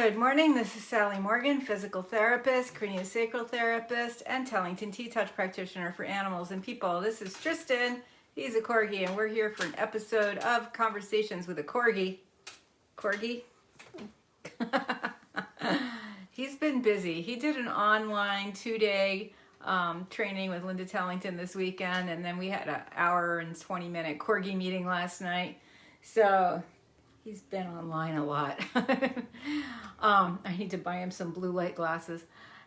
Good morning, this is Sally Morgan, physical therapist, craniosacral therapist, and Tellington T-Touch practitioner for animals and people. This is Tristan, he's a Corgi, and we're here for an episode of Conversations with a Corgi. Corgi? He's been busy. He did an online 2-day training with Linda Tellington this weekend, and then we had an hour and 20-minute Corgi meeting last night. So he's been online a lot. I need to buy him some blue light glasses.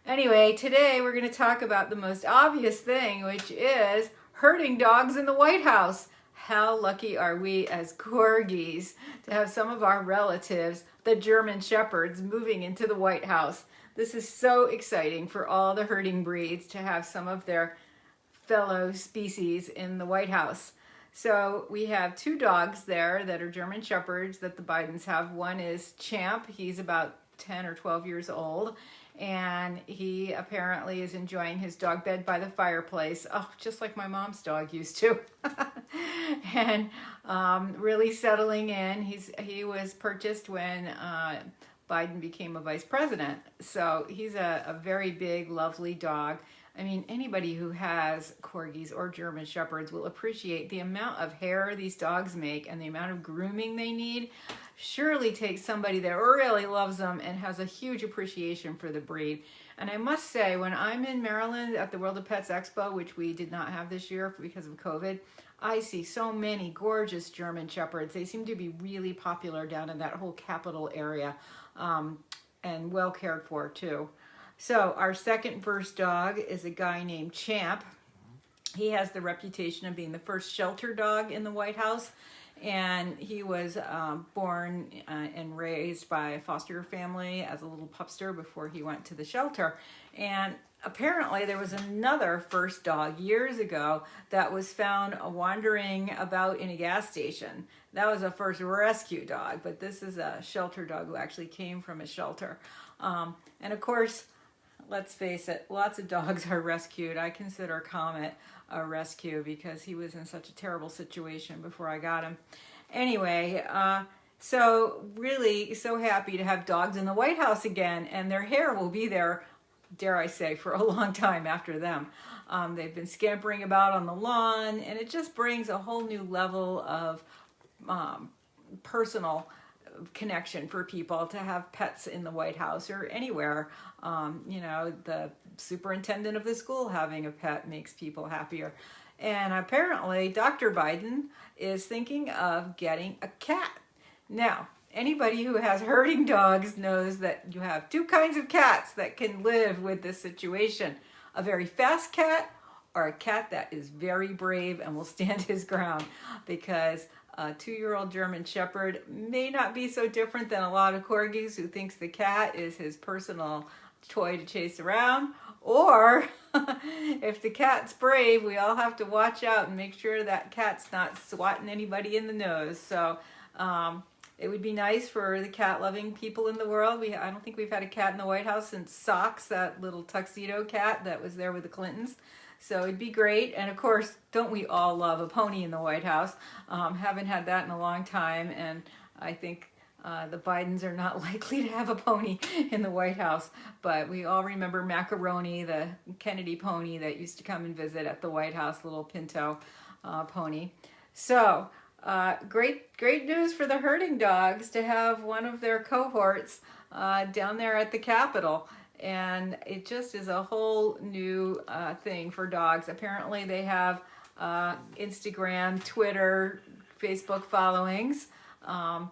Anyway, today we're going to talk about the most obvious thing, which is herding dogs in the White House. How lucky are we as Corgis to have some of our relatives, the German Shepherds, moving into the White House. This is so exciting for all the herding breeds to have some of their fellow species in the White House. So we have 2 dogs there that are German Shepherds that the Bidens have. One is Champ. He's about 10 or 12 years old, and he apparently is enjoying his dog bed by the fireplace. Oh, just like my mom's dog used to. And really settling in. He was purchased when Biden became a vice president. So he's a very big, lovely dog. I mean, anybody who has Corgis or German Shepherds will appreciate the amount of hair these dogs make and the amount of grooming they need. Surely takes somebody that really loves them and has a huge appreciation for the breed. And I must say, when I'm in Maryland at the World of Pets Expo, which we did not have this year because of COVID, I see so many gorgeous German Shepherds. They seem to be really popular down in that whole capital area, and well cared for too. So our second first dog is a guy named Champ. He has the reputation of being the first shelter dog in the White House, and he was born and raised by a foster family as a little pupster before he went to the shelter. And apparently there was another first dog years ago that was found wandering about in a gas station. That was a first rescue dog, but this is a shelter dog who actually came from a shelter. And of course, let's face it, lots of dogs are rescued. I consider Comet a rescue because he was in such a terrible situation before I got him. Anyway, so really so happy to have dogs in the White House again, and their hair will be there, dare I say, for a long time after them. They've been scampering about on the lawn, and it just brings a whole new level of personal connection for people to have pets in the White House or anywhere. The superintendent of the school having a pet makes people happier. And apparently Dr. Biden is thinking of getting a cat. Now, anybody who has herding dogs knows that you have 2 kinds of cats that can live with this situation. A very fast cat or a cat that is very brave and will stand his ground, because a 2-year-old German Shepherd may not be so different than a lot of Corgis who thinks the cat is his personal toy to chase around. Or if the cat's brave, we all have to watch out and make sure that cat's not swatting anybody in the nose. So it would be nice for the cat-loving people in the world. I don't think we've had a cat in the White House since Socks, that little tuxedo cat that was there with the Clintons. So it'd be great. And of course, don't we all love a pony in the White House? Haven't had that in a long time, and I think the Bidens are not likely to have a pony in the White House. But we all remember Macaroni, the Kennedy pony that used to come and visit at the White House, little pinto pony. So great news for the herding dogs to have one of their cohorts down there at the Capitol. And it just is a whole new thing for dogs. Apparently they have Instagram, Twitter, Facebook followings.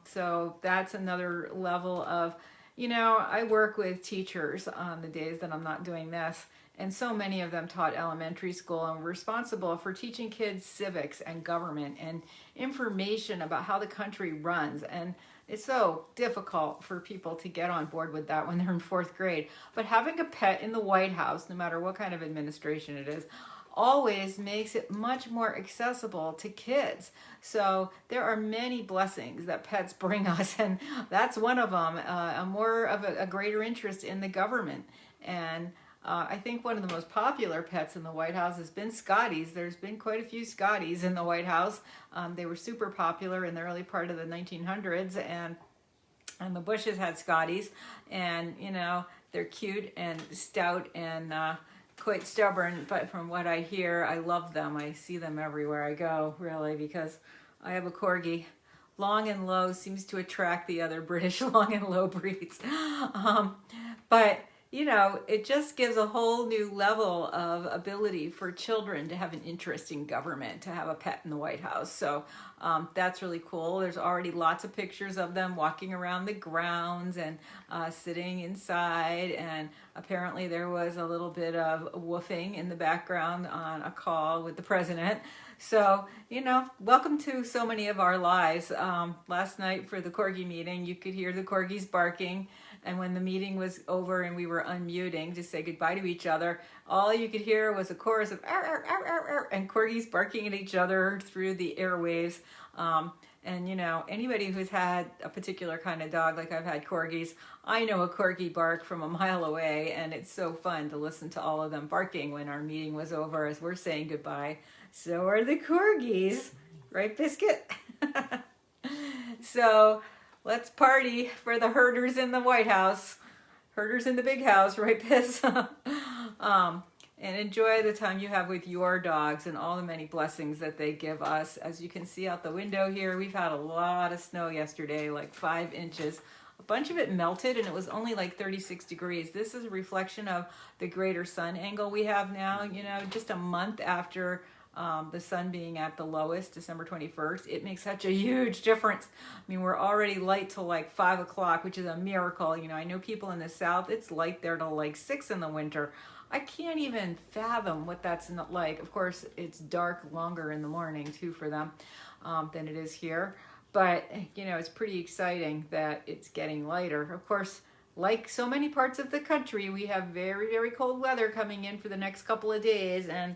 So that's another level of, I work with teachers on the days that I'm not doing this. And so many of them taught elementary school and were responsible for teaching kids civics and government and information about how the country runs. And it's so difficult for people to get on board with that when they're in 4th grade. But having a pet in the White House, no matter what kind of administration it is, always makes it much more accessible to kids. So there are many blessings that pets bring us, and that's one of them, a greater interest in the government. And I think one of the most popular pets in the White House has been Scotties. There's been quite a few Scotties in the White House. They were super popular in the early part of the 1900s, and And the Bushes had Scotties, and they're cute and stout and quite stubborn, but from what I hear, I love them. I see them everywhere I go, really, because I have a Corgi. Long and low seems to attract the other British long and low breeds. But it just gives a whole new level of ability for children to have an interest in government, to have a pet in the White House. So that's really cool. There's already lots of pictures of them walking around the grounds and sitting inside. And apparently there was a little bit of woofing in the background on a call with the president. So, welcome to so many of our lives. Last night for the Corgi meeting, you could hear the Corgis barking. And when the meeting was over and we were unmuting to say goodbye to each other, all you could hear was a chorus of arr, arr, arr, arr, arr, and Corgis barking at each other through the airwaves. And anybody who's had a particular kind of dog, like I've had Corgis, I know a Corgi bark from a mile away, and it's so fun to listen to all of them barking when our meeting was over as we're saying goodbye. So are the Corgis, right, Biscuit? So let's party for the herders in the White House, herders in the big house, right, Piss? And enjoy the time you have with your dogs and all the many blessings that they give us. As you can see out the window here, we've had a lot of snow yesterday, like 5 inches. A bunch of it melted and it was only like 36 degrees. This is a reflection of the greater sun angle we have now, just a month after the sun being at the lowest, December 21st, it makes such a huge difference. I mean, we're already light till like 5 o'clock, which is a miracle. I know people in the South, it's light there till like 6 in the winter. I can't even fathom what that's not like. Of course, it's dark longer in the morning too for them than it is here. But, it's pretty exciting that it's getting lighter. Of course, like so many parts of the country, we have very, very cold weather coming in for the next couple of days, and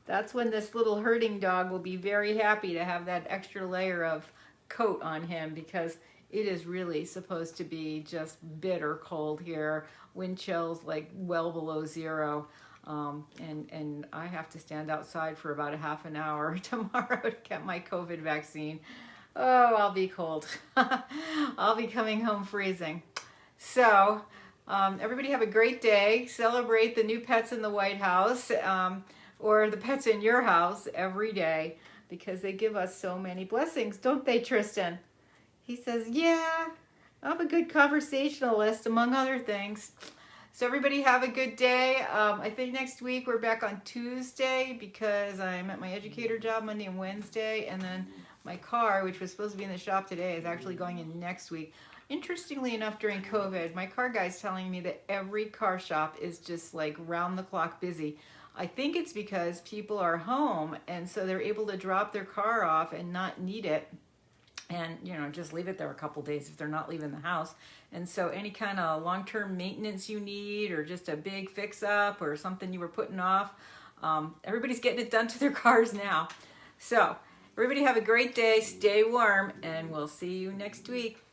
that's when this little herding dog will be very happy to have that extra layer of coat on him, because it is really supposed to be just bitter cold here. Wind chills like well below 0. And I have to stand outside for about a half an hour tomorrow to get my COVID vaccine. Oh, I'll be cold. I'll be coming home freezing. So everybody have a great day. Celebrate the new pets in the White House. Or the pets in your house every day, because they give us so many blessings, don't they, Tristan? He says, yeah, I'm a good conversationalist, among other things. So everybody have a good day. I think next week we're back on Tuesday because I'm at my educator job Monday and Wednesday, and then my car, which was supposed to be in the shop today, is actually going in next week. Interestingly enough, during COVID, my car guy's telling me that every car shop is just like round the clock busy. I think it's because people are home, and so they're able to drop their car off and not need it, and just leave it there a couple days if they're not leaving the house. And so any kind of long-term maintenance you need, or just a big fix-up or something you were putting off, everybody's getting it done to their cars now. So everybody have a great day, stay warm, and we'll see you next week.